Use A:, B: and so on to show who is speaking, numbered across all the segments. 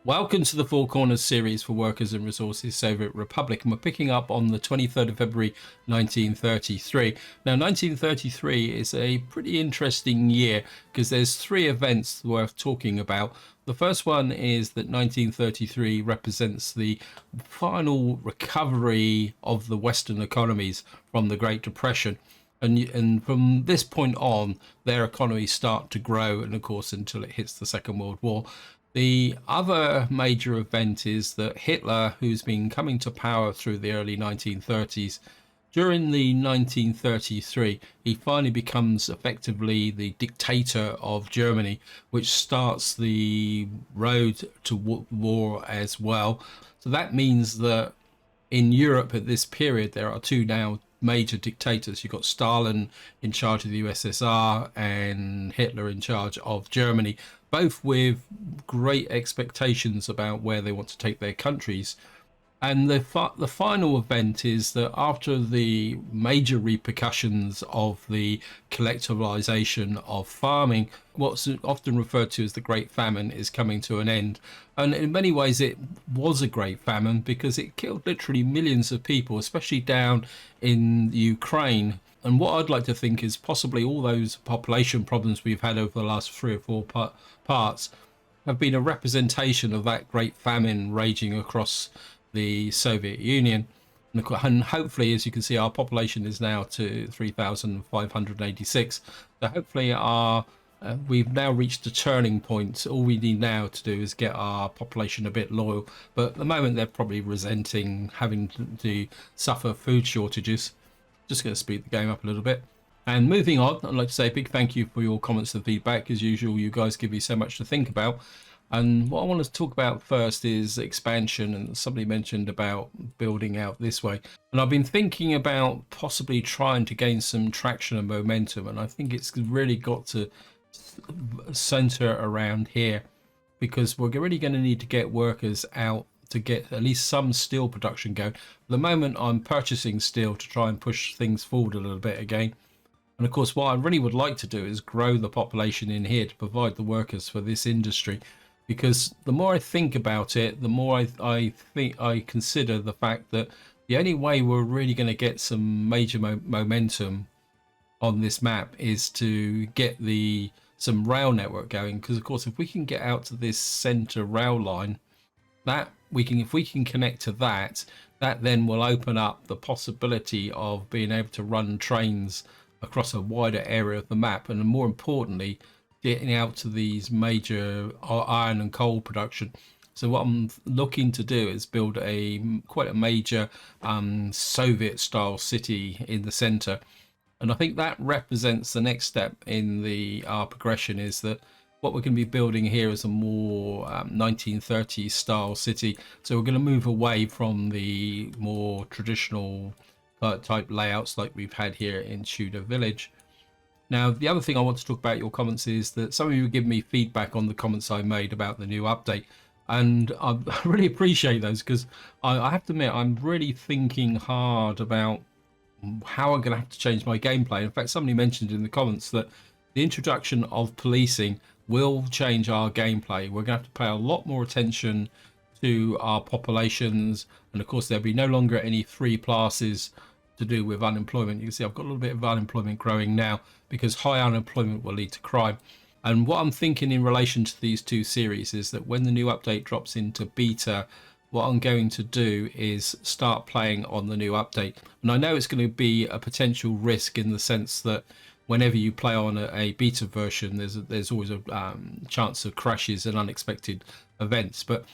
A: Welcome to the Four Corners series for Workers and Resources Soviet Republic, and we're picking up on the 23rd of February 1933. Now 1933 is a pretty interesting year because there's three events worth talking about. The first one is that 1933 represents the final recovery of the Western economies from the Great Depression. And from this point on, their economies start to grow, and of course, until it hits the Second World War. The other major event is that Hitler, who's been coming to power through the early 1930s, during the 1933, he finally becomes effectively the dictator of Germany, which starts the road to war as well. So that means that in Europe at this period, there are two now major dictators. You've got Stalin in charge of the USSR and Hitler in charge of Germany, both with great expectations about where they want to take their countries. And the final event is that after the major repercussions of the collectivization of farming, what's often referred to as the Great Famine is coming to an end. And in many ways, it was a great famine because it killed literally millions of people, especially down in Ukraine. And what I'd like to think is possibly all those population problems we've had over the last three or four parts have been a representation of that great famine raging across the Soviet Union. And hopefully, as you can see, our population is now to 3,586. So hopefully we've now reached a turning point. All we need now to do is get our population a bit loyal. But at the moment, they're probably resenting having to suffer food shortages. Just going to speed the game up a little bit. And moving on, I'd like to say a big thank you for your comments and feedback. As usual, you guys give me so much to think about. And what I want to talk about first is expansion, and somebody mentioned about building out this way. And I've been thinking about possibly trying to gain some traction and momentum, and I think it's really got to center around here, because we're really going to need to get workers out to get at least some steel production going. At the moment, I'm purchasing steel to try and push things forward a little bit again. And of course, what I really would like to do is grow the population in here to provide the workers for this industry. Because the more I think about it, the more I consider the fact that the only way we're really going to get some major momentum on this map is to get some rail network going. Because of course, if we can get out to this center rail line, if we can connect to that then will open up the possibility of being able to run trains across a wider area of the map, and more importantly, getting out to these major iron and coal production. So what I'm looking to do is build quite a major Soviet style city in the center. And I think that represents the next step in our progression, is that what we're going to be building here is a more 1930s style city. So we're going to move away from the more traditional type layouts like we've had here in Tudor Village. Now, the other thing I want to talk about your comments is that some of you give me feedback on the comments I made about the new update. And I really appreciate those, because I have to admit, I'm really thinking hard about how I'm going to have to change my gameplay. In fact, somebody mentioned in the comments that the introduction of policing will change our gameplay. We're going to have to pay a lot more attention to our populations. And of course, there'll be no longer any free classes to do with unemployment. You can see I've got a little bit of unemployment growing now, because high unemployment will lead to crime. And what I'm thinking in relation to these two series is that when the new update drops into beta, what I'm going to do is start playing on the new update. And I know it's going to be a potential risk in the sense that whenever you play on a beta version, there's always a chance of crashes and unexpected events. But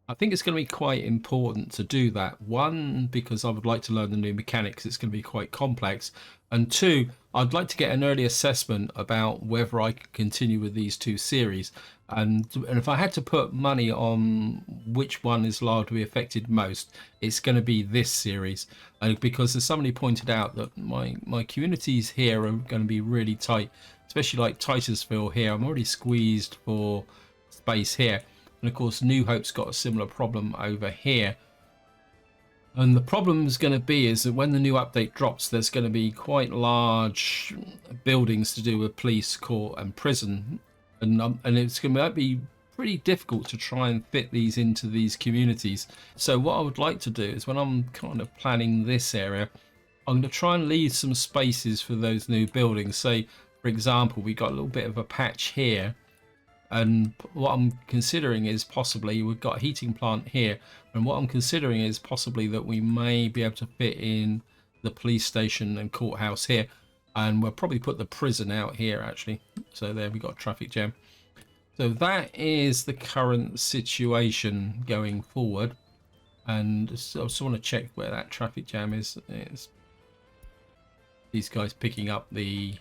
A: I think it's going to be quite important to do that. One, because I would like to learn the new mechanics. It's going to be quite complex. And two, I'd like to get an early assessment about whether I can continue with these two series. And if I had to put money on which one is likely to be affected most, it's going to be this series. Because as somebody pointed out, that my communities here are going to be really tight, especially like Titusville here. I'm already squeezed for space here. And of course, New Hope's got a similar problem over here. And the problem is going to be is that when the new update drops, there's going to be quite large buildings to do with police, court and prison. And it's going to be pretty difficult to try and fit these into these communities. So what I would like to do is, when I'm kind of planning this area, I'm going to try and leave some spaces for those new buildings. Say, for example, we got a little bit of a patch here, and what I'm considering is possibly we've got a heating plant here, and what I'm considering is possibly that we may be able to fit in the police station and courthouse here, and we'll probably put the prison out here actually. So there we got a traffic jam. So that is the current situation going forward, and I just want to check where that traffic jam is. It's these guys picking up the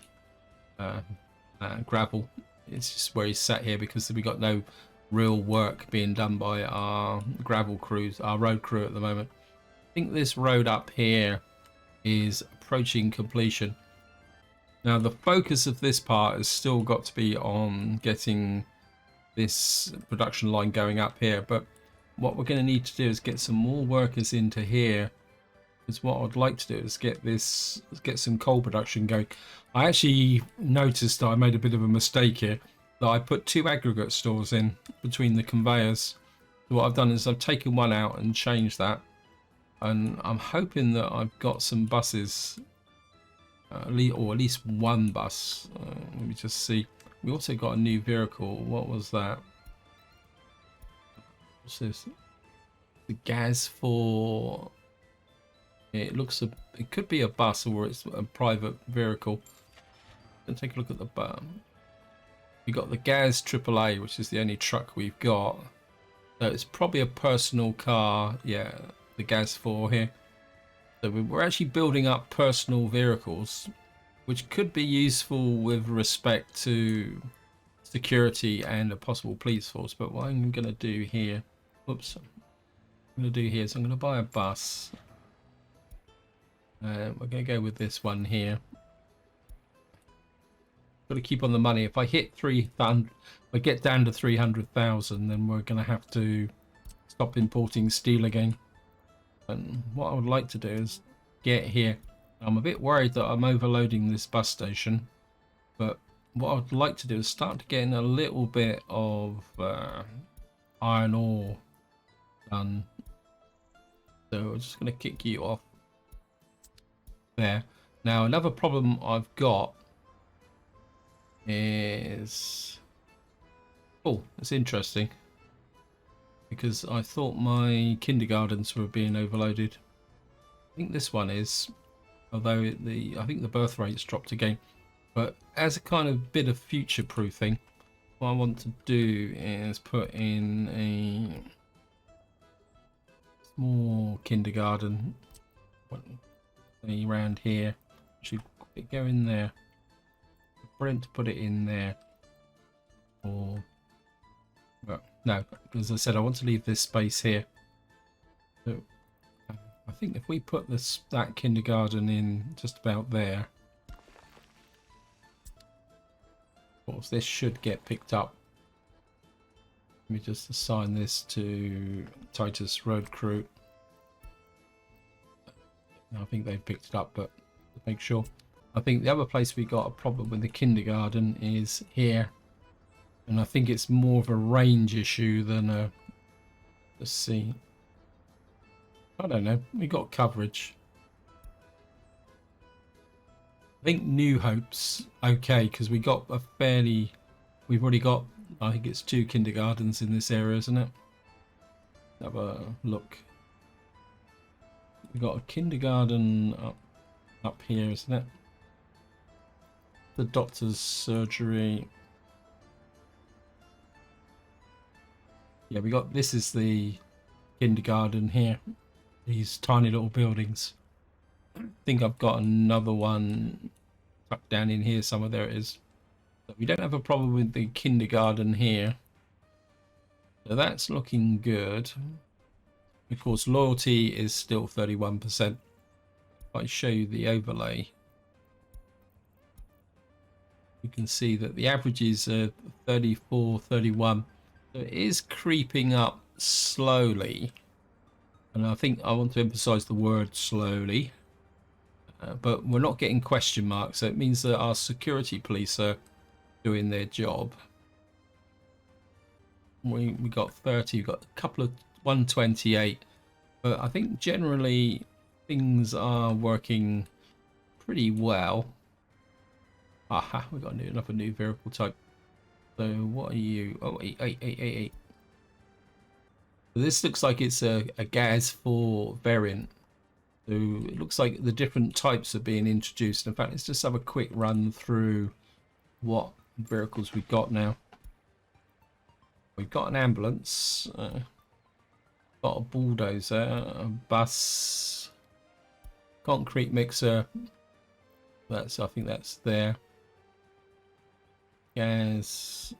A: gravel. It's just where he's sat here because we got no real work being done by our gravel crews, our road crew at the moment. I think this road up here is approaching completion. Now the focus of this part has still got to be on getting this production line going up here, but what we're going to need to do is get some more workers into here, because what I'd like to do is get some coal production going. I actually noticed that I made a bit of a mistake here, that I put 2 aggregate stores in between the conveyors. So what I've done is I've taken one out and changed that, and I'm hoping that I've got some buses, or at least one bus. Let me just see. We also got a new vehicle. What was that? What's this? The gas for... It looks it could be a bus or it's a private vehicle. Let's take a look at the button. We got the Gaz AAA, which is the only truck we've got. So it's probably a personal car. Yeah, the Gaz 4 here. So we're actually building up personal vehicles, which could be useful with respect to security and a possible police force. But what I'm going to do here, oops, I'm going to do here is I'm going to buy a bus. We're going to go with this one here. Got to keep on the money. If I hit 300, if I get down to 300,000, then we're going to have to stop importing steel again. And what I would like to do is get here. I'm a bit worried that I'm overloading this bus station, but what I'd like to do is start to get in a little bit of iron ore done. So I'm just going to kick you off there. Now another problem I've got is, oh, it's interesting, because I thought my kindergartens were being overloaded. I think this one is, although I think the birth rate's dropped again. But as a kind of bit of future proofing, what I want to do is put in a small kindergarten around here. Should go in there. Brilliant to put it in there. Or, well, no, as I said, I want to leave this space here. So I think if we put that kindergarten in just about there, of course, this should get picked up. Let me just assign this to Titus Road Crew. I think they've picked it up, but to make sure. I think the other place we got a problem with the kindergarten is here, and I think it's more of a range issue than a... Let's see. I don't know. We got coverage. I think New Hope's okay because we got a fairly... We've already got, I think it's 2 kindergartens in this area, isn't it? Have a look. We got a kindergarten up here, isn't it? The doctor's surgery. Yeah, we got, this is the kindergarten here. These tiny little buildings. I think I've got another one tucked down in here somewhere. There it is. So we don't have a problem with the kindergarten here. So that's looking good. Of course, loyalty is still 31%. If I show you the overlay, you can see that the averages are 34, 31. So it is creeping up slowly. And I think I want to emphasize the word slowly. But we're not getting question marks, so it means that our security police are doing their job. we got 30. We got a couple of 128, but I think generally things are working pretty well. Aha, we got another new vehicle type. So what are you? Oh, 8. So this looks like it's a gas 4 variant. So it looks like the different types are being introduced. In fact, let's just have a quick run through what vehicles we've got now. We've got an ambulance, got a bulldozer, a bus, concrete mixer. I think that's there. Gas,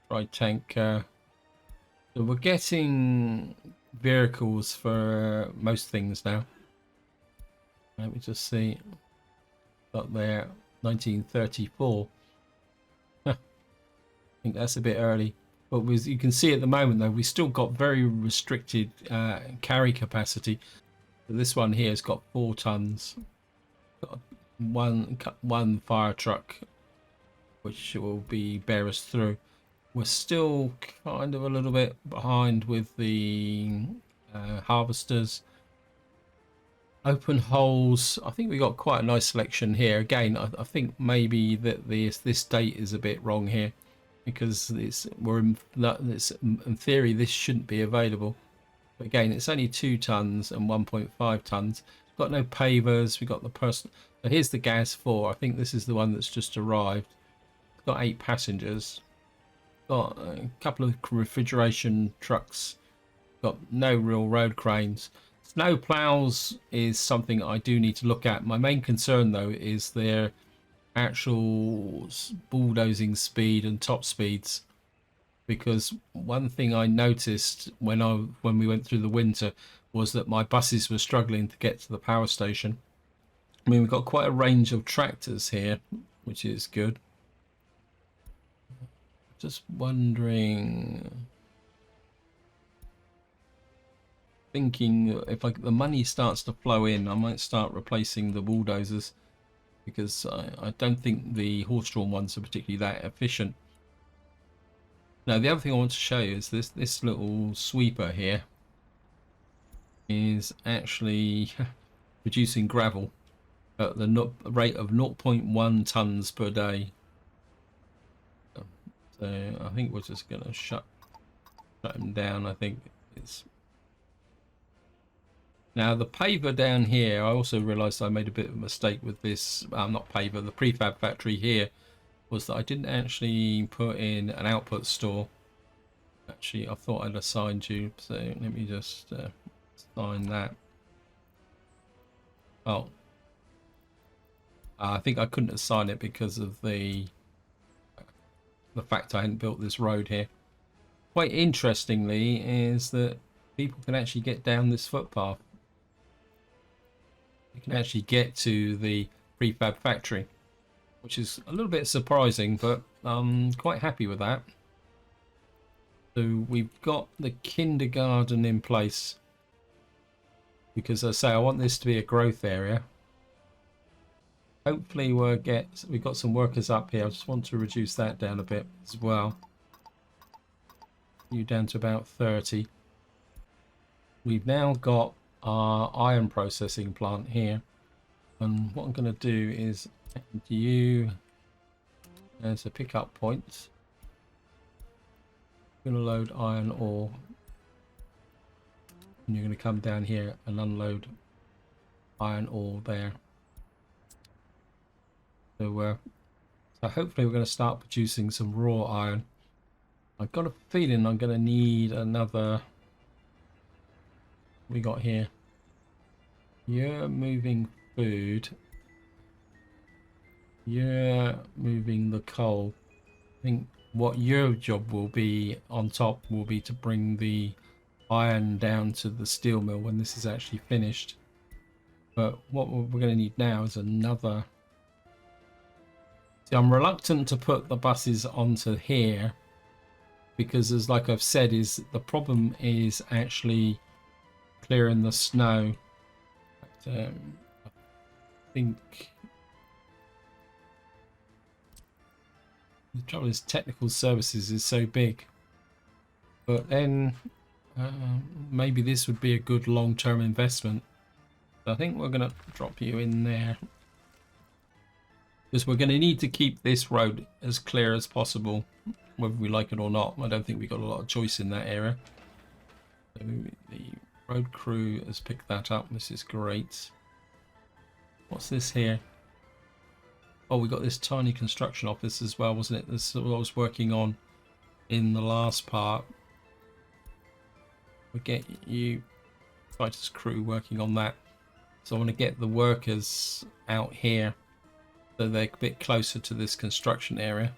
A: dry tanker. So we're getting vehicles for most things now. Let me just see. Got there 1934. I think that's a bit early. But you can see at the moment, though, we still got very restricted carry capacity. So this one here has got 4 tons. Got one fire truck, which will bear us through. We're still kind of a little bit behind with the harvesters. Open holes. I think we got quite a nice selection here. Again, I think maybe that this date is a bit wrong here, because in theory this shouldn't be available. But again, it's only 2 tons and 1.5 tons. Got no pavers. We got the person. So here's the gas 4. I think this is the one that's just arrived. Got 8 passengers. Got a couple of refrigeration trucks. Got no real road cranes. Snow plows is something I do need to look at. My main concern, though, is their actual bulldozing speed and top speeds, because one thing I noticed when we went through the winter was that my buses were struggling to get to the power station. I mean, we've got quite a range of tractors here, which is good. Just wondering, thinking if the money starts to flow in, I might start replacing the bulldozers, because I don't think the horse-drawn ones are particularly that efficient. Now, the other thing I want to show you is this little sweeper here is actually producing gravel at the rate of 0.1 tons per day. So I think we're just going to shut him down. I think it's... Now the paver down here, I also realized I made a bit of a mistake with this, not paver, the prefab factory here, was that I didn't actually put in an output store. Actually, I thought I'd assigned you, so let me just assign that. Oh, I think I couldn't assign it because of the fact I hadn't built this road here. Quite interestingly is that people can actually get down this footpath. You can actually get to the prefab factory, which is a little bit surprising, but I'm quite happy with that. So we've got the kindergarten in place, because I say I want this to be a growth area. Hopefully we've got some workers up here. I just want to reduce that down a bit as well. You down to about 30. We've now got our iron processing plant here, and what I'm going to do is add you as a pickup point. I'm going to load iron ore, and you're going to come down here and unload iron ore there. So hopefully we're going to start producing some raw iron. I've got a feeling I'm going to need another. We got here. You're moving food. You're moving the coal. I think what your job will be on top will be to bring the iron down to the steel mill when this is actually finished. But what we're going to need now is another. See, I'm reluctant to put the buses onto here, because, as like I've said, is the problem is actually clearing the snow. But, I think the trouble is technical services is so big, But then maybe this would be a good long-term investment. So I think we're going to drop you in there, because we're going to need to keep this road as clear as possible, whether we like it or not. I don't think we've got a lot of choice in that area. So the road crew has picked that up. This is great. What's this here? Oh, we got this tiny construction office as well, wasn't it? This is what I was working on in the last part. We'll get you, Titus crew, working on that. So I want to get the workers out here so they're a bit closer to this construction area.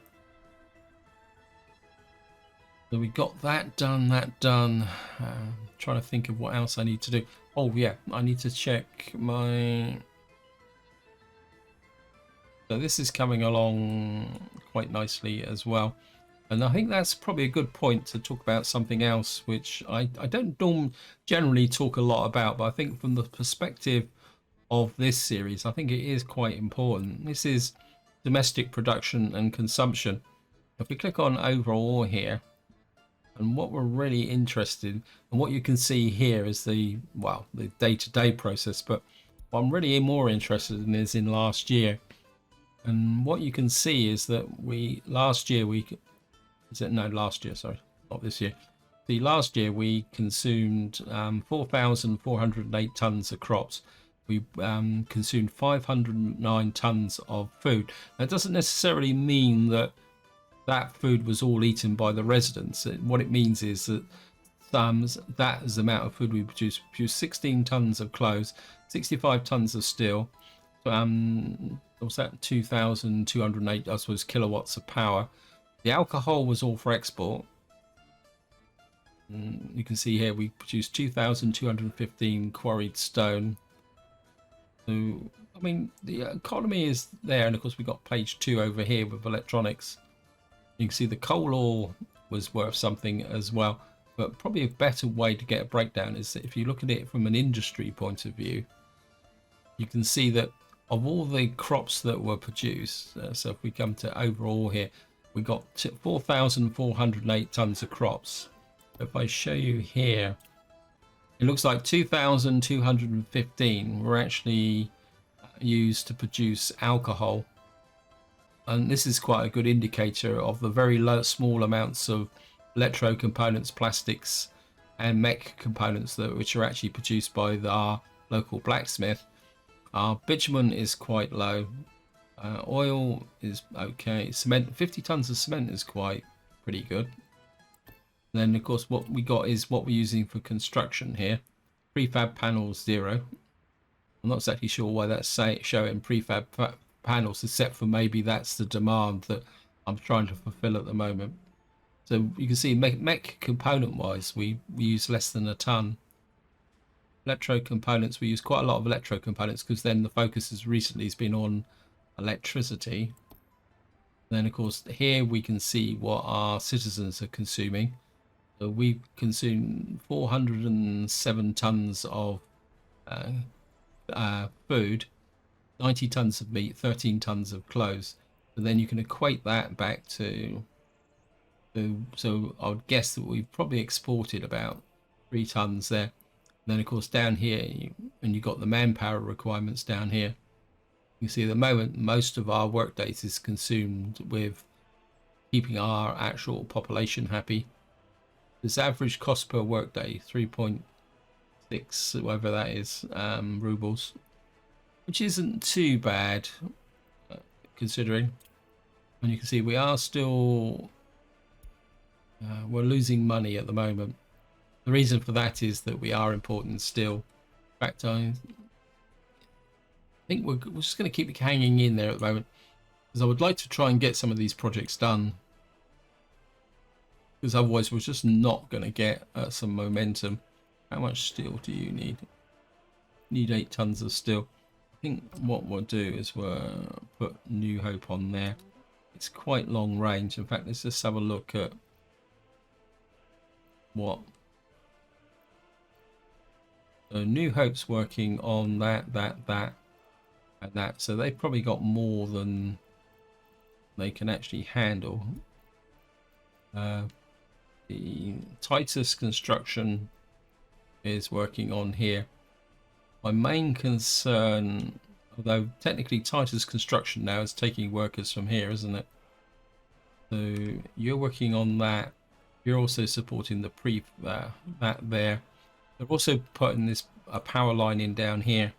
A: So we got that done, trying to think of what else I need to do. Oh yeah, I need to check my... So this is coming along quite nicely as well. And I think that's probably a good point to talk about something else, which I don't generally talk a lot about, but I think from the perspective of this series, I think it is quite important. This is domestic production and consumption. If we click on overall here, and what we're really interested in, and what you can see here is the day-to-day process, but what I'm really more interested in is in last year. And what you can see is that last year, sorry, not this year. The last year we consumed 4,408 tons of crops. We consumed 509 tons of food. That doesn't necessarily mean that that food was all eaten by the residents. What it means is that that is the amount of food we produced. We produced 16 tons of clothes, 65 tons of steel. What's that? 2,208, I suppose, kilowatts of power. The alcohol was all for export. You can see here we produced 2,215 quarried stone. So, I mean, the economy is there, and of course we got page 2 over here with electronics. You can see the coal ore was worth something as well, but probably a better way to get a breakdown is that if you look at it from an industry point of view, you can see that of all the crops that were produced, so if we come to overall here, we got 4,408 tons of crops. If I show you here, it looks like 2,215 were actually used to produce alcohol. And this is quite a good indicator of the very small amounts of electro components, plastics, and mech components which are actually produced by our local blacksmith. Our bitumen is quite low. Oil is okay. Cement, 50 tons of cement is pretty good. And then of course what we got is what we're using for construction here. Prefab panels 0. I'm not exactly sure why that's showing prefab panels, except for maybe that's the demand that I'm trying to fulfill at the moment. So you can see mech component wise we use less than a ton. Electro components, we use quite a lot of electro components because then the focus has recently been on electricity. Then of course here we can see what our citizens are consuming. So we consume 407 tons of food, 90 tons of meat, 13 tons of clothes. And then you can equate that back to so I would guess that we've probably exported about 3 tons there. And then of course down here, and you've got the manpower requirements down here. You see at the moment most of our work days is consumed with keeping our actual population happy. This average cost per work day 3.6, whatever that is, rubles, which isn't too bad considering. And you can see we are still we're losing money at the moment. The reason for that is that we are important still. In fact, I think we're just going to keep hanging in there at the moment, because I would like to try and get some of these projects done, because otherwise we're just not going to get some momentum. How much steel do you need? Need 8 tons of steel. I think what we'll do is we'll put New Hope on there. It's quite long range. In fact, let's just have a look at what. So New Hope's working on that, and that. So they've probably got more than they can actually handle. Yeah, The Titus construction is working on here. My main concern, although technically Titus construction now is taking workers from here, isn't it? So you're working on that. You're also supporting the that there. They're also putting this a power line in down here,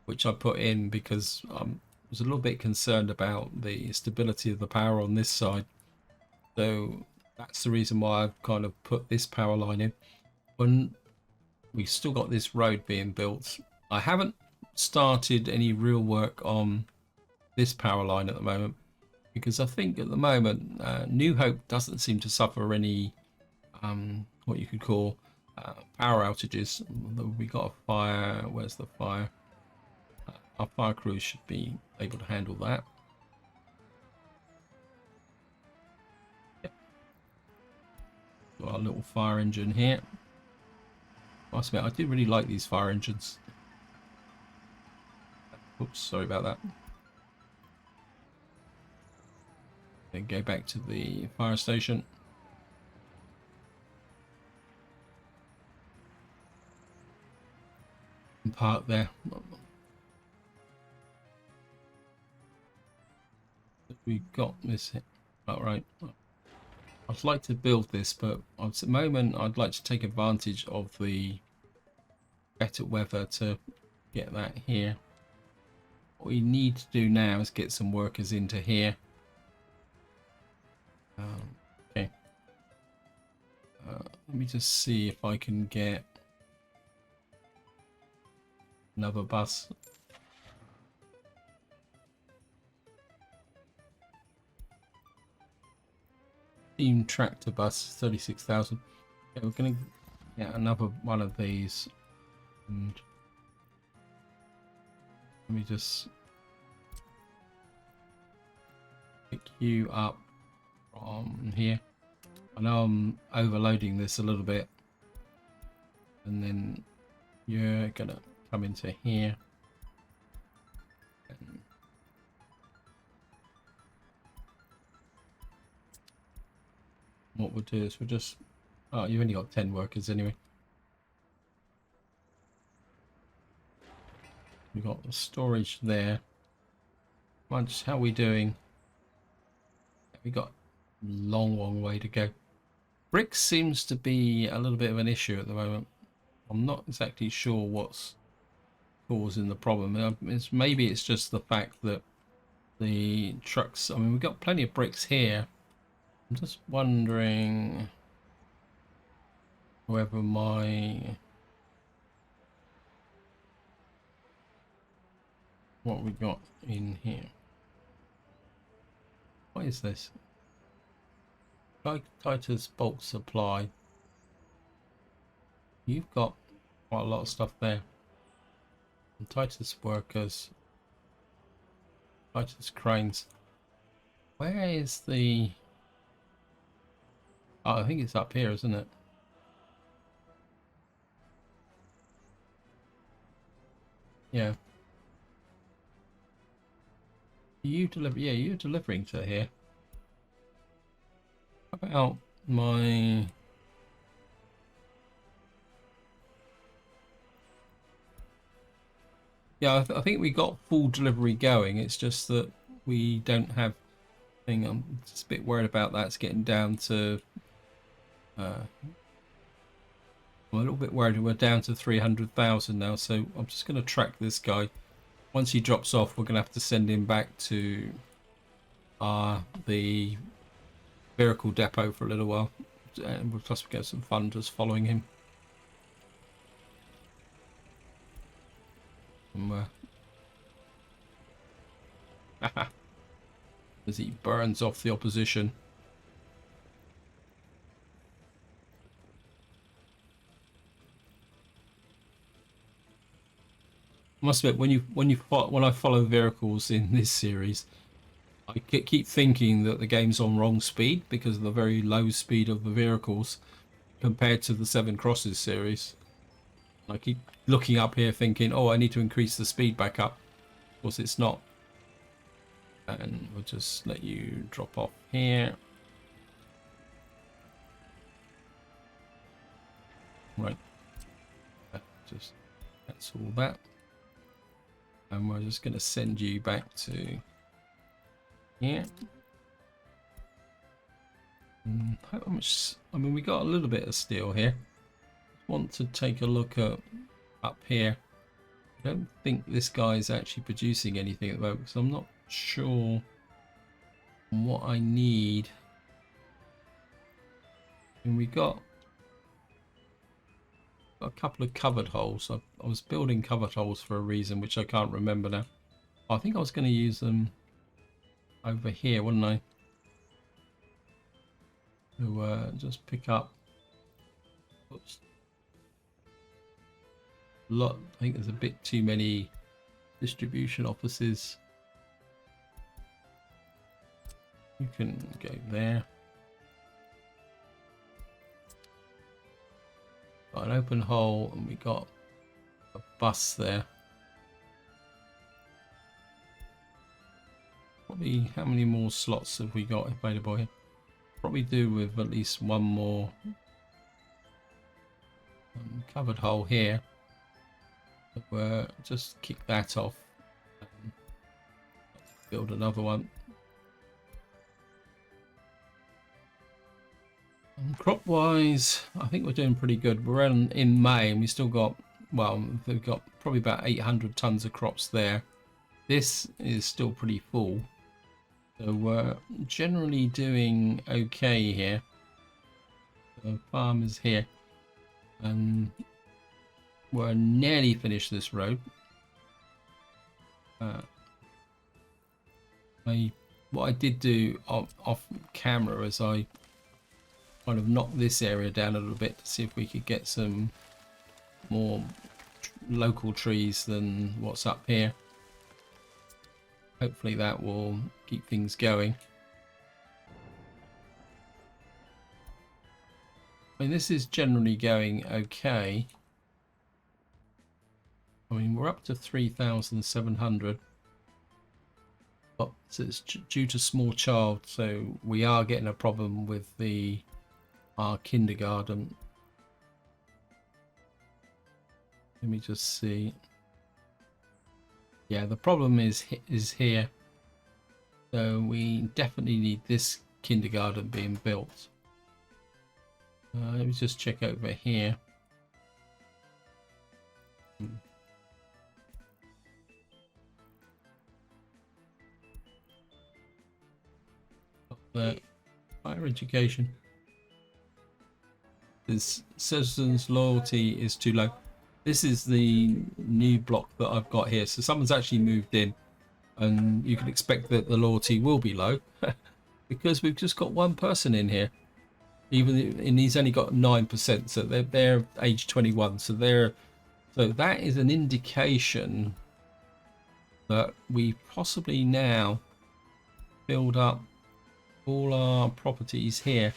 A: which I put in because I was a little bit concerned about the stability of the power on this side. So that's the reason why I've kind of put this power line in. When we've still got this road being built, I haven't started any real work on this power line at the moment because I think at the moment New Hope doesn't seem to suffer any what you could call power outages. We got a fire. Where's the fire? Our fire crews should be able to handle that. Yep. Got our little fire engine here. I must admit, I do really like these fire engines. Oops, sorry about that. Then go back to the fire station. And park there. We got this. All right. I'd like to build this, but at the moment I'd like to take advantage of the better weather to get that here. What we need to do now is get some workers into here. Okay. Let me just see if I can get another bus. Steam tractor bus, 36,000. Okay, we're going to get another one of these. And let me just pick you up from here. I know I'm overloading this a little bit. And then you're going to come into here. And what we'll do is we'll just... Oh, you've only got 10 workers anyway. We've got the storage there. Munch, how are we doing? We got a long way to go. Brick seems to be a little bit of an issue at the moment. I'm not exactly sure what's causing the problem. Maybe it's just the fact that the trucks... I mean, we've got plenty of bricks here. I'm just wondering whether what we got in here. What is this? Titus bulk supply. You've got quite a lot of stuff there. And Titus workers. Titus cranes. Where is the... Oh, I think it's up here, isn't it? Yeah. You deliver? Yeah, you're delivering to here. How about my... Yeah, I think we got full delivery going. It's just that we don't have... I'm just a bit worried about that. It's getting down to... I'm a little bit worried. We're down to 300,000 now, so I'm just going to track this guy. Once he drops off, we're going to have to send him back to the vehicle depot for a little while. And we'll plus get some fun just following him. As he burns off the opposition. I must admit, when I follow vehicles in this series, I keep thinking that the game's on wrong speed because of the very low speed of the vehicles compared to the Seven Crosses series. I keep looking up here thinking, oh, I need to increase the speed back up. Of course, it's not. And we'll just let you drop off here. right. Just cancel that. And we're just going to send you back to here. How much? I mean, we got a little bit of steel here. Want to take a look at up here. I don't think this guy is actually producing anything at the moment, so I'm not sure what I need. And we got a couple of covered holes. I was building covered holes for a reason, which I can't remember now. I think I was going to use them over here, wasn't I? To just pick up. Oops. I think there's a bit too many distribution offices. You can go there. Got an open hole and we got a bus there. Probably, how many more slots have we got available here? Probably do with at least one more covered hole here. We'll just kick that off and build another one. Crop wise, I think we're doing pretty good. We're in May and we still got, well, we've got probably about 800 tons of crops there. This is still pretty full, so we're generally doing okay here. The farm is here and we're nearly finished this road. What I did do off camera is I kind of knocked this area down a little bit to see if we could get some more local trees than what's up here. Hopefully that will keep things going. I mean, this is generally going okay. I mean, we're up to 3,700. But it's due to small child, so we are getting a problem with our kindergarten. Let me just see. Yeah, the problem is here. So we definitely need this kindergarten being built. Let me just check over here. Higher education. This citizens' loyalty is too low. This is the new block that I've got here. So someone's actually moved in, and you can expect that the loyalty will be low because we've just got one person in here. And he's only got 9%, so they're age 21. So that is an indication that we possibly now build up all our properties here.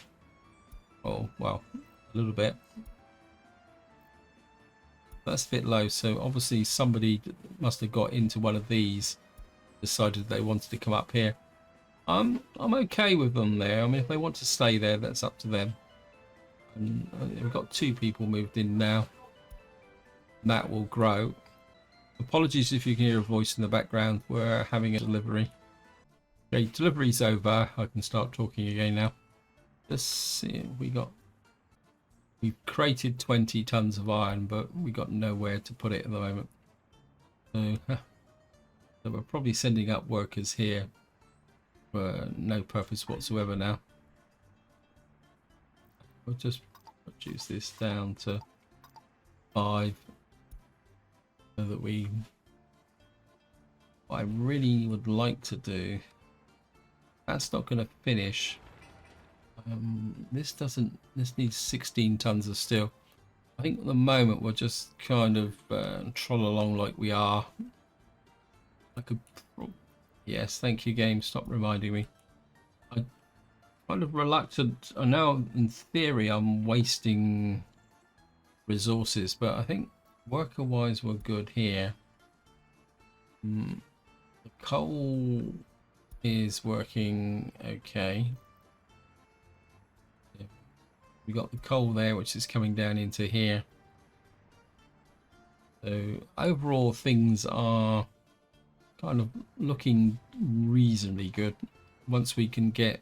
A: Oh well, a little bit. That's a bit low, so obviously somebody must have got into one of these, decided they wanted to come up here. I'm okay with them there. I mean, if they want to stay there, that's up to them. And we've got 2 people moved in now. That will grow. Apologies if you can hear a voice in the background. We're having a delivery. Okay, delivery's over. I can start talking again now. Let's see. We've created 20 tons of iron, but we got nowhere to put it at the moment. So we're probably sending up workers here for no purpose whatsoever now. We'll just reduce this down to 5 so that what I really would like to do, that's not going to finish. This needs 16 tons of steel. I think at the moment we're just kind of troll along like we are. Yes, thank you game, stop reminding me. I'm kind of reluctant. I know in theory I'm wasting resources, but I think worker wise we're good here. The coal is working okay. We got the coal there which is coming down into here. So overall things are kind of looking reasonably good once we can get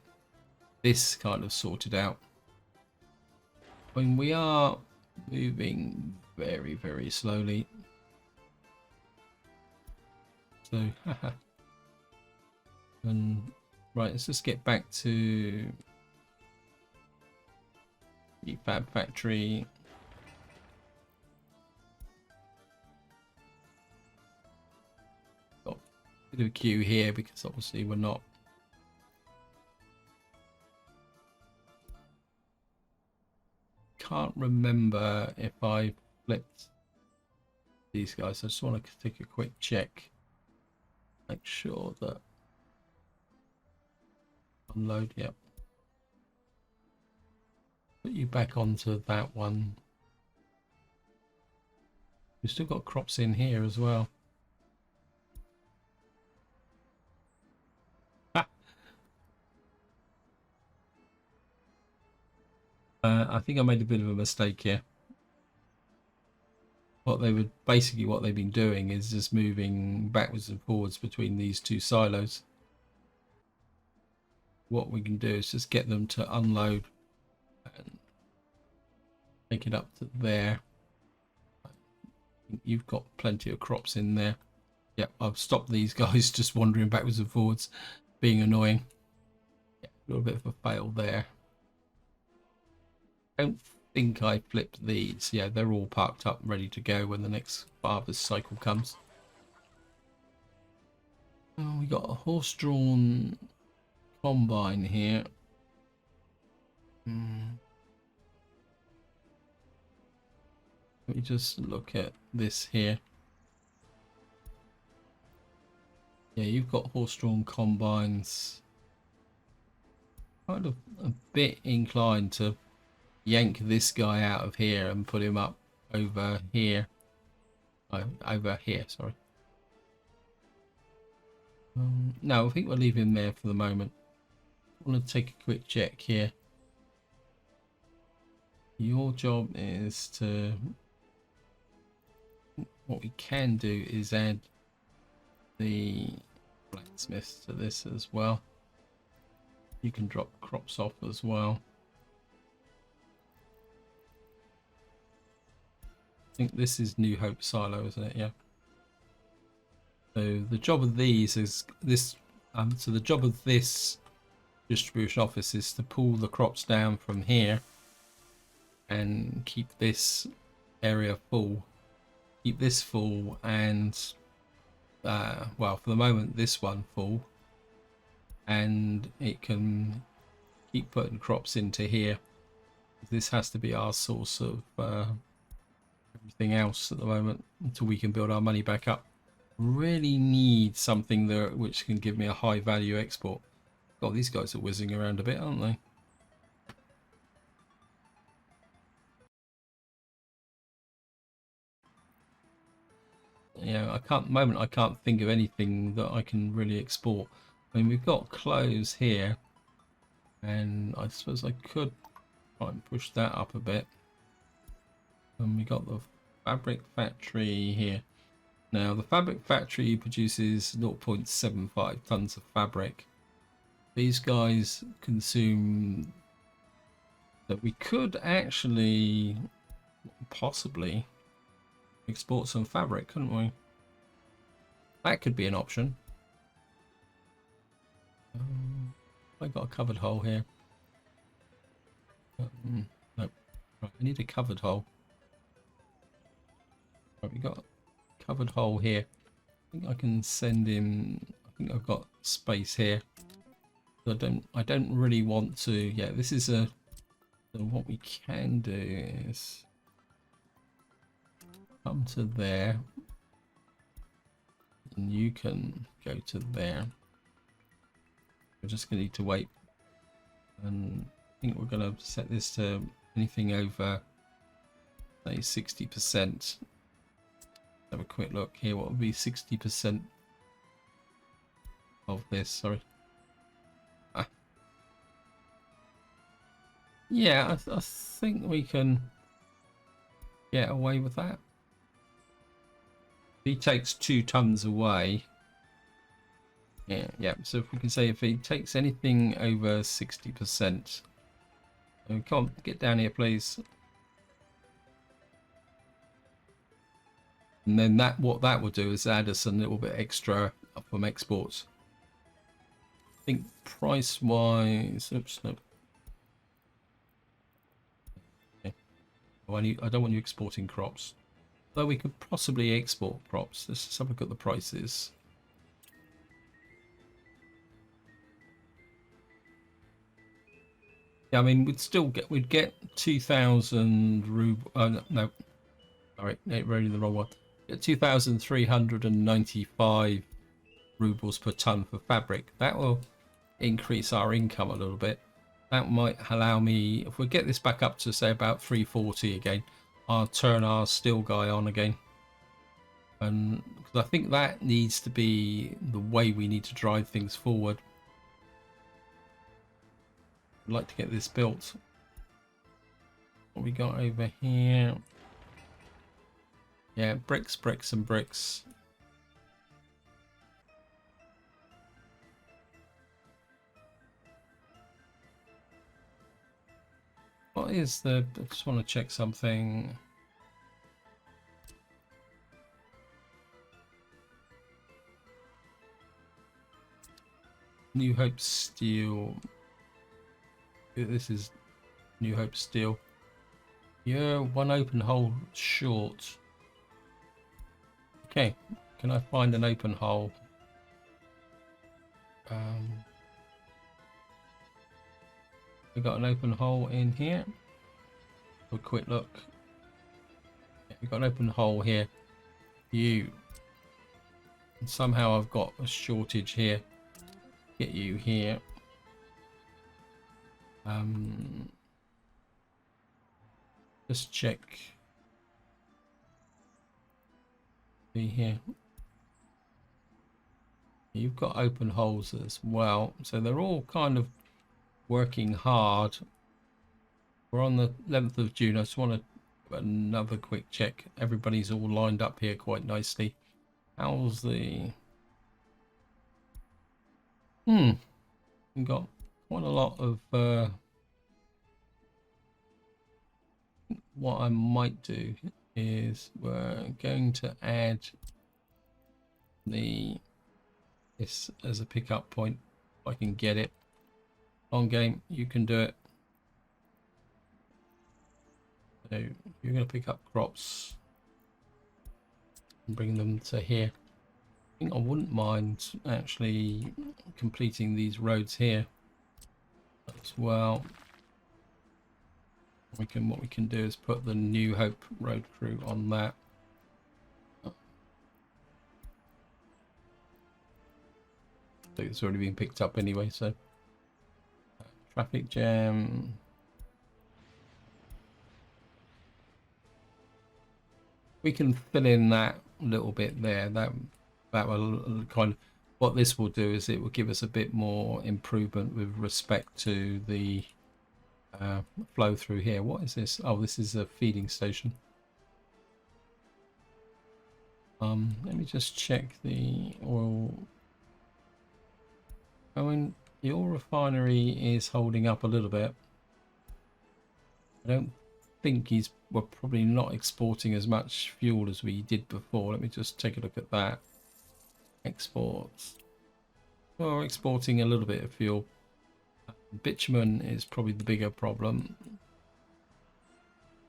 A: this kind of sorted out. I mean, we are moving very, very slowly. So, and right, let's just get back to the fab factory. Got a bit of a queue here because obviously we're not. Can't remember if I flipped these guys. I just want to take a quick check. Make sure that unload. Yep. Put you back onto that one. We've still got crops in here as well. I think I made a bit of a mistake here. What they've been doing is just moving backwards and forwards between these two silos. What we can do is just get them to unload and take it up to there. You've got plenty of crops in there. Yep, I've stopped these guys just wandering backwards and forwards, being annoying. Yeah, a little bit of a fail there. I don't think I flipped these. Yeah, they're all parked up ready to go when the next harvest cycle comes. Oh, we got a horse-drawn combine here. Let me just look at this here. Yeah, you've got horse-drawn combines. Kind of a bit inclined to yank this guy out of here and put him up over here. Oh, over here, sorry. No, I think we'll leave him there for the moment. I want to take a quick check here. Your job is to... What we can do is add the blacksmith to this as well. You can drop crops off as well. I think this is New Hope silo, isn't it? Yeah. So the job of these is this. So the job of this distribution office is to pull the crops down from here and keep this area full. Keep this full and well, for the moment this one full, and it can keep putting crops into here. This has to be our source of everything else at the moment until we can build our money back up. Really need something there which can give me a high value export. God, these guys are whizzing around a bit, aren't they? Yeah, I can't think of anything that I can really export. I mean, we've got clothes here, and I suppose I could try and push that up a bit. And we got the fabric factory here. Now, the fabric factory produces 0.75 tons of fabric. These guys consume... That we could actually possibly export some fabric, couldn't we? That could be an option. I got a covered hole here. Nope. Right, I need a covered hole. Right, we got a covered hole here. I think I can send him. I think I've got space here. I don't really want to. Yeah, this is a. So what we can do is come to there, and you can go to there. We're just going to need to wait, and I think we're going to set this to anything over, say, 60%. Have a quick look here. What would be 60% of this? Sorry. Yeah, I think we can get away with that. He takes 2 tons away. Yeah. So if we can say if he takes anything over 60%, come on, get down here, please. And then what that will do is add us a little bit extra from exports. I think price-wise, oops, no. Okay. Oh, I don't want you exporting crops. Though we could possibly export crops. Let's just have a look at the prices. Yeah, I mean, we'd get 2,000 ruble. No, sorry, reading the wrong one. Get 2,395 rubles per ton for fabric. That will increase our income a little bit. That might allow me, if we get this back up to say about 340 again, I'll turn our steel guy on again. And because I think that needs to be the way we need to drive things forward. I'd like to get this built. What we got over here? Yeah, bricks, bricks, and bricks. What is the... I just want to check something. New Hope Steel. This is New Hope Steel. Yeah, 1 open hole short. Okay, can I find an open hole? We got an open hole in here. A quick look. Yeah, we got an open hole here. And somehow I've got a shortage here. Get you here. Just check. See here. You've got open holes as well, so they're all kind of working hard. We're on the 11th of June. I just want to do another quick check. Everybody's all lined up here quite nicely. How's the... We've got quite a lot of... what I might do is we're going to add this as a pickup point if I can get it. On game, you can do it. So you're going to pick up crops and bring them to here. I think I wouldn't mind actually completing these roads here as well. What we can do is put the New Hope road crew on that. I think it's already been picked up anyway, so traffic jam. We can fill in that little bit there. That will kind of, what this will do is it will give us a bit more improvement with respect to the flow through here. What is this? Oh, this is a feeding station. Let me just check the oil. I mean, the oil refinery is holding up a little bit. I don't think we're probably not exporting as much fuel as we did before. Let me just take a look at that. Exports. Well, we're exporting a little bit of fuel. Bitumen is probably the bigger problem.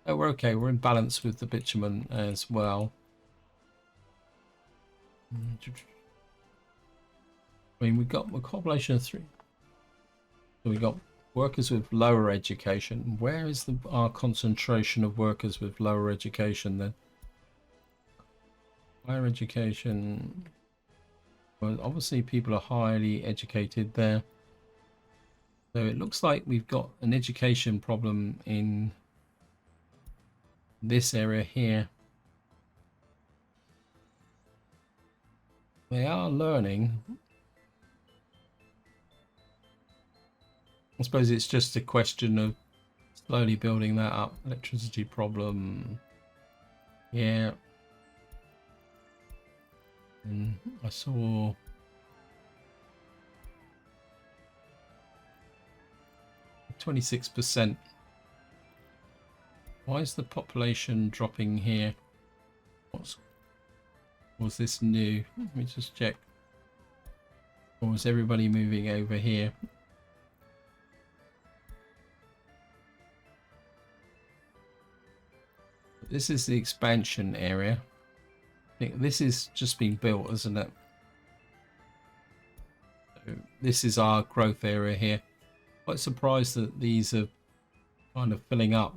A: Oh, we're okay. We're in balance with the bitumen as well. I mean, we've got a population of 3. So we got workers with lower education. Where is our concentration of workers with lower education then? Higher education. Well, obviously people are highly educated there. So it looks like we've got an education problem in this area here. They are learning. I suppose it's just a question of slowly building that up. Electricity problem. Yeah. And I saw 26%. Why is the population dropping here? Was this new? Let me just check. Or was everybody moving over here? This is the expansion area. I think this is just being built, isn't it? So this is our growth area here. Quite surprised that these are kind of filling up.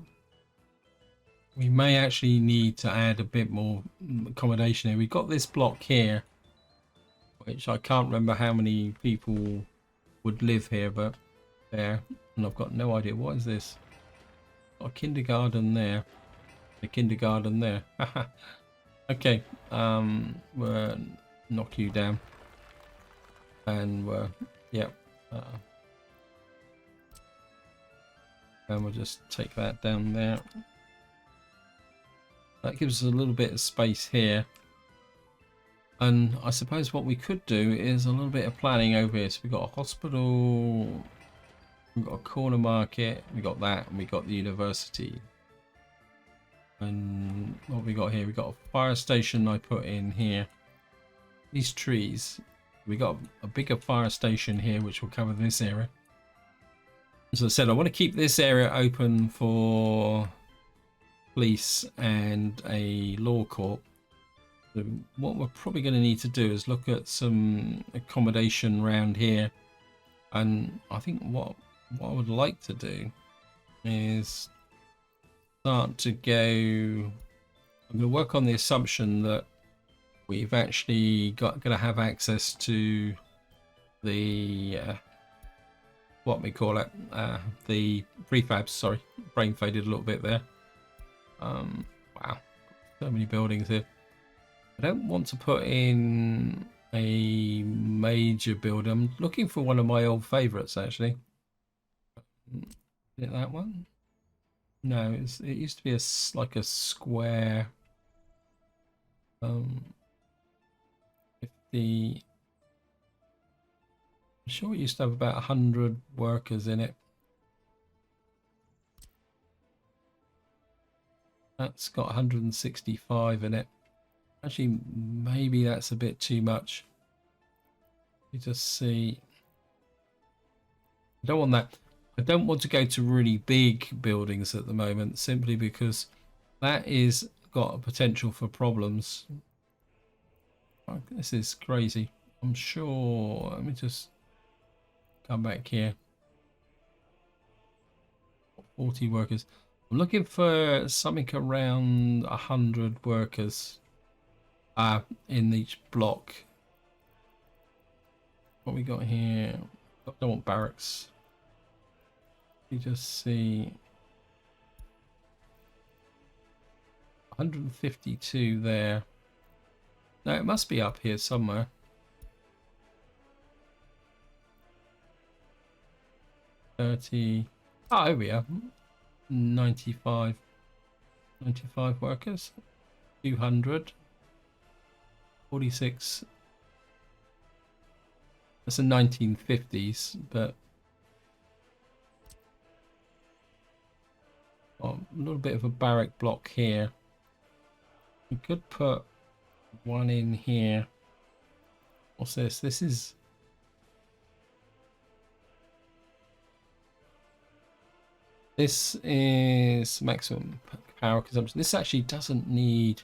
A: We may actually need to add a bit more accommodation here. We've got this block here, which I can't remember how many people would live here, but there. And I've got no idea. What is this? Got a kindergarten there. A kindergarten there. Okay. We'll knock you down. And yeah. And we'll just take that down there. That gives us a little bit of space here. And I suppose what we could do is a little bit of planning over here. So we've got a hospital, we've got a corner market, we got that, and we got the university. And what we got here? We got a fire station I put in here. These trees. We got a bigger fire station here, which will cover this area. As I said, I want to keep this area open for police and a law court. So what we're probably going to need to do is look at some accommodation around here. And I think what I would like to do is start to go. I'm going to work on the assumption that we've actually going to have access to the what we call it, the prefabs. Sorry, brain faded a little bit there. Wow, so many buildings here. I don't want to put in a major building. I'm looking for one of my old favorites actually. Is it that one? No, it used to be like a square. 50. I'm sure it used to have about 100 workers in it. That's got 165 in it. Actually, maybe that's a bit too much. You just see. I don't want that. I don't want to go to really big buildings at the moment, simply because that is got a potential for problems. Oh, this is crazy. I'm sure. Let me just come back here. 40 workers. I'm looking for something around 100 workers in each block. What we got here? I don't want barracks. You just see 152 there. No, it must be up here somewhere. Oh, here we are. 95 workers. 200. 46. That's the 1950s, but a little bit of a barrack block here. We could put one in here. What's this? This is maximum power consumption. This actually doesn't need.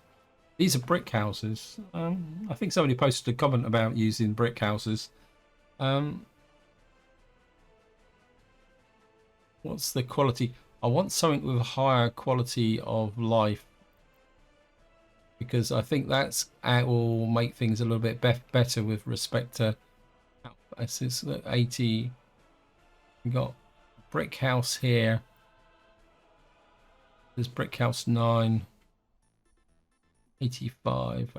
A: These are brick houses. I think somebody posted a comment about using brick houses. What's the quality? I want something with a higher quality of life, because I think that will make things a little bit better with respect to. This is 80. We got brick house here. There's brick house 9. 85.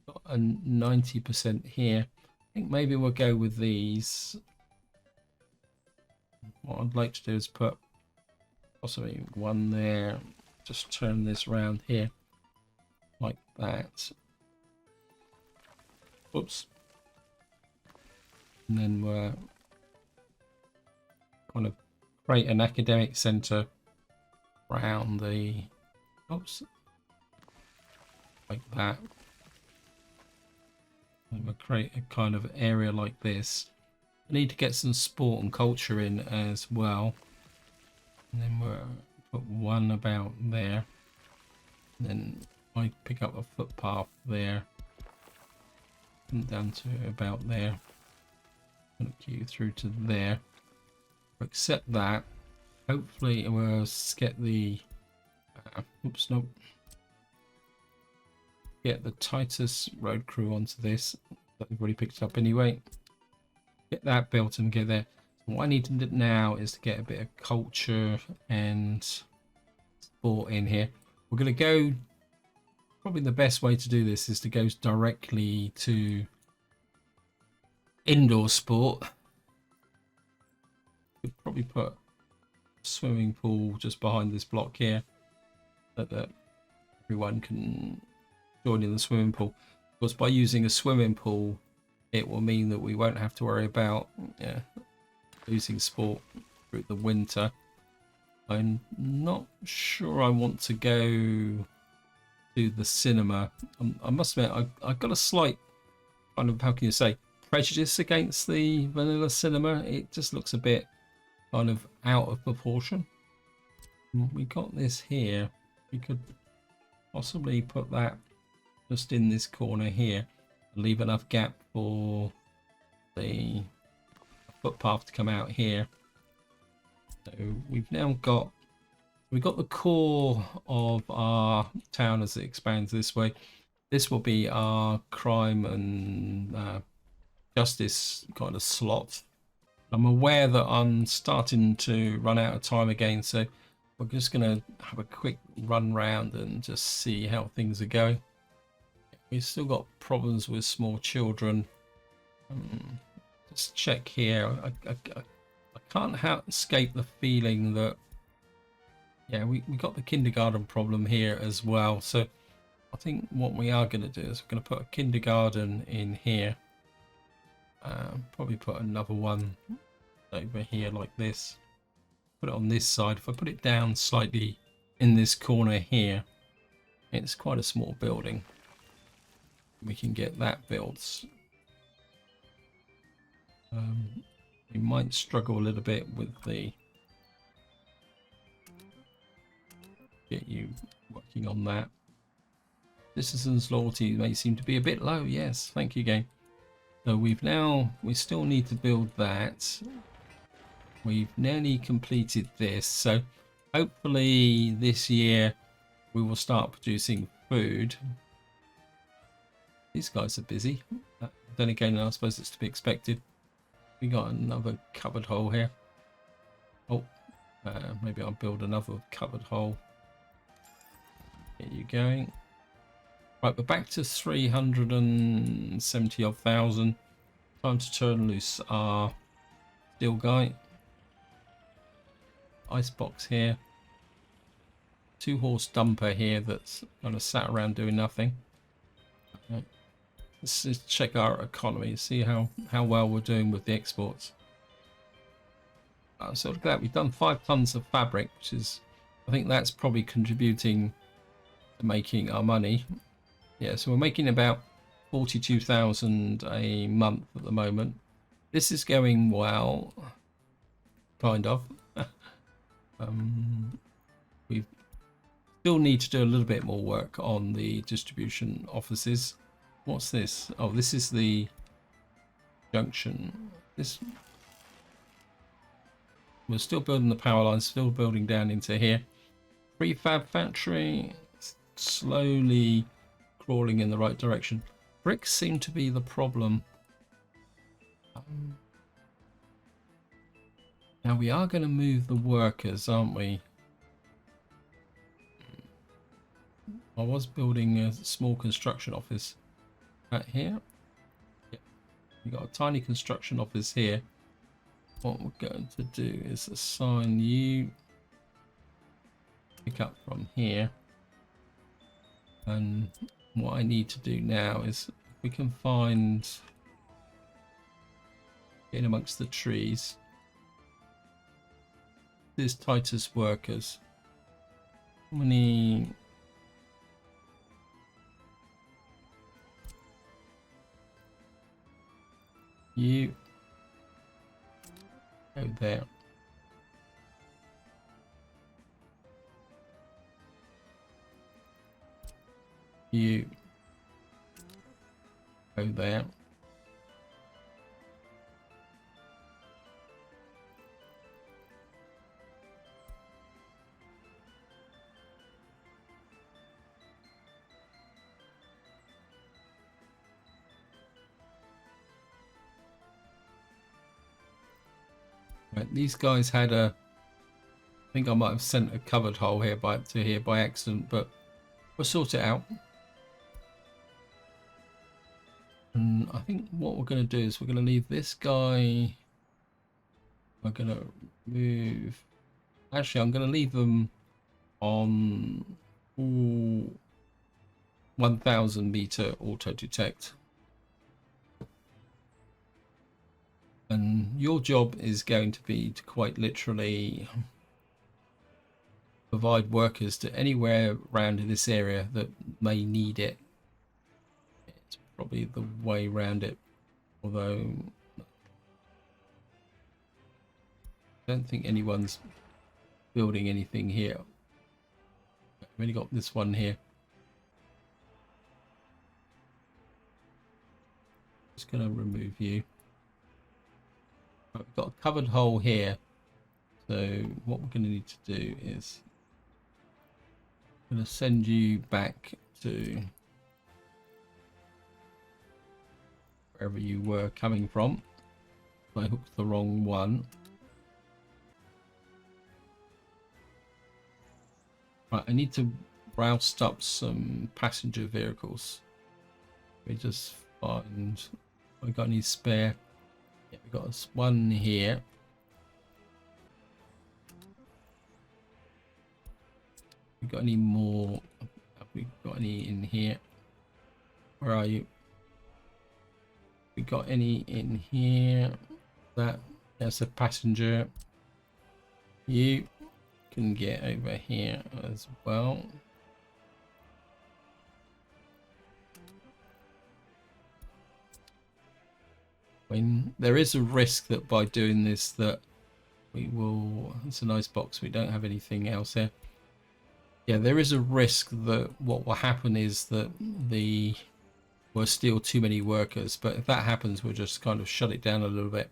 A: Got a 90% here. I think maybe we'll go with these. What I'd like to do is put possibly one there. Just turn this around here like that. Whoops. And then we're kind of create an academic centre around the, oops, like that. And we'll create a kind of area like this. I need to get some sport and culture in as well. And then we'll put one about there. And then I pick up a footpath there. And down to about there. Look you through to there. Accept that. Hopefully we'll get the oops, nope. Get the Titus road crew onto this. That we've already picked up anyway. Get that built and get there. So what I need to do now is to get a bit of culture and sport in here. We're going to go, probably the best way to do this is to go directly to indoor sport. Could probably put a swimming pool just behind this block here, so that everyone can join in the swimming pool. Of course, by using a swimming pool, it will mean that we won't have to worry about losing sport through the winter. I'm not sure I want to go to the cinema. I must admit, I've got a slight kind of, how can you say, prejudice against the vanilla cinema. It just looks a bit kind of out of proportion. We got this here. We could possibly put that just in this corner here, leave enough gap for the footpath to come out here. So we've now got the core of our town as it expands this way. This will be our crime and justice kind of slot. I'm aware that I'm starting to run out of time again, so we're just going to have a quick run round and just see how things are going. We've still got problems with small children. Just check here. I can't escape the feeling that, yeah, we got the kindergarten problem here as well. So I think what we are going to do is we're going to put a kindergarten in here. Probably put another one over here like this. Put it on this side. If I put it down slightly in this corner here, it's quite a small building. We can get that built. We might struggle a little bit with the get you working on that. Citizens' loyalty may seem to be a bit low. Yes, thank you, game. So we still need to build that. We've nearly completed this, so hopefully this year we will start producing food. These guys are busy. Then again, I suppose it's to be expected. We got another cupboard hole here. Oh, maybe I'll build another cupboard hole. Get you going. Right, we're back to 370 odd thousand. Time to turn loose our steel guy. Icebox here. 2-horse dumper here that's kind of sat around doing nothing. Okay. Let's just check our economy, see how well we're doing with the exports. So look at that, we've done 5 tons of fabric, which is, I think that's probably contributing to making our money. Yeah, so we're making about 42,000 a month at the moment. This is going well, kind of. We still need to do a little bit more work on the distribution offices. What's this? Oh, this is the junction. We're still building the power lines, still building down into here. Prefab factory, slowly crawling in the right direction. Bricks seem to be the problem. Now we are going to move the workers, aren't we? I was building a small construction office right here. Yep. We've got a tiny construction office here. What we're going to do is assign you, pick up from here, and what I need to do now is We can find in amongst the trees. There's Titus workers. How many? You go there. You go there. Right, these guys had a. I think I might have sent a covered hole here by accident, but we'll sort it out. And I think what we're going to do is we're going to leave this guy. We're going to move. Actually, I'm going to leave them on 1,000 meter auto detect. And your job is going to be to quite literally provide workers to anywhere around in this area that may need it. It's probably the way around it, although I don't think anyone's building anything here. I've only got this one here. Just going to remove you. Right, we've got a covered hole here. So what we're going to need to do is I'm going to send you back to wherever you were coming from. I hooked the wrong one. Right, I need to roust up some passenger vehicles. Let me just find. I got any spare? Yeah, we got this one here. We got any more? Have we got any in here? Where are you? We got any in here? That's a passenger. You can get over here as well. When there is a risk that by doing this that we will, it's a nice box, we don't have anything else here. Yeah, there is a risk that what will happen is that we'll steal too many workers, but if that happens we'll just kind of shut it down a little bit.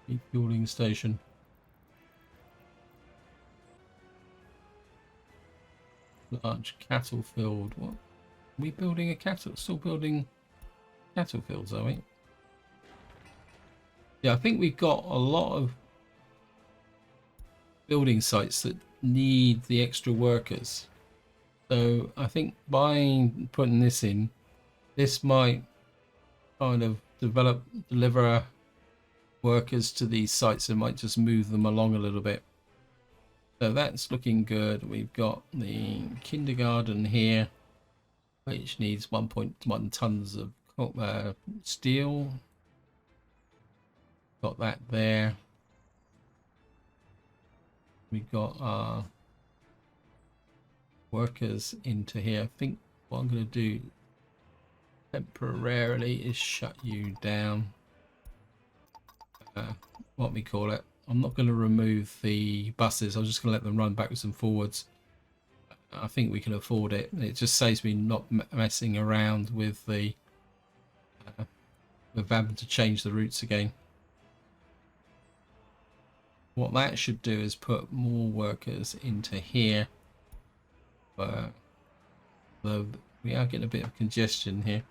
A: Refueling station. Large cattle field. What? Are we building a cattle? Still building cattle fields, are we? Yeah, I think we've got a lot of building sites that need the extra workers. So I think by putting this in, this might kind of deliver workers to these sites and might just move them along a little bit. So that's looking good. We've got the kindergarten here, which needs 1.1 tons of steel. Got that there. We've got our workers into here. I think what I'm going to do temporarily is shut you down. What we call it. I'm not going to remove the buses. I'm just going to let them run backwards and forwards. I think we can afford it. It just saves me not messing around with the with having to change the routes again. What that should do is put more workers into here. But we are getting a bit of congestion here.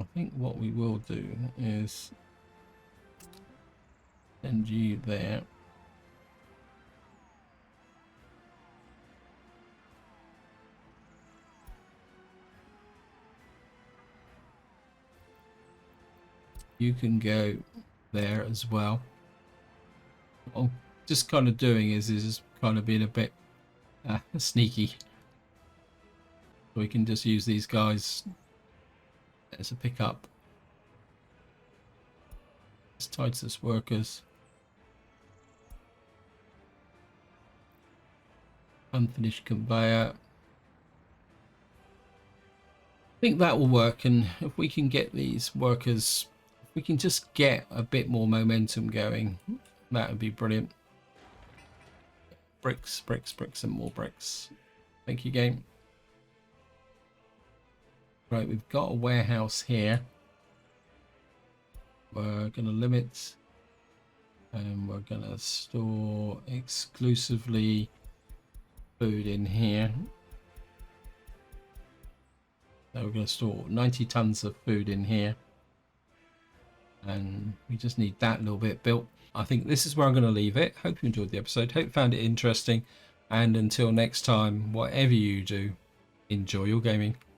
A: I think what we will do is send you there. You can go there as well. What I'm just kind of doing is just kind of being a bit Sneaky. We can just use these guys as a pickup. It's Titus workers. Unfinished conveyor. I think that will work, and if we can get these workers, if we can just get a bit more momentum going, that would be brilliant. Bricks, bricks, bricks, and more bricks. Thank you, game. Right, we've got a warehouse here. We're going to limit, and we're going to store exclusively food in here. So we're going to store 90 tons of food in here, and we just need that little bit built. I think this is where I'm going to leave it. Hope you enjoyed the episode. Hope you found it interesting, and until next time, whatever you do, enjoy your gaming.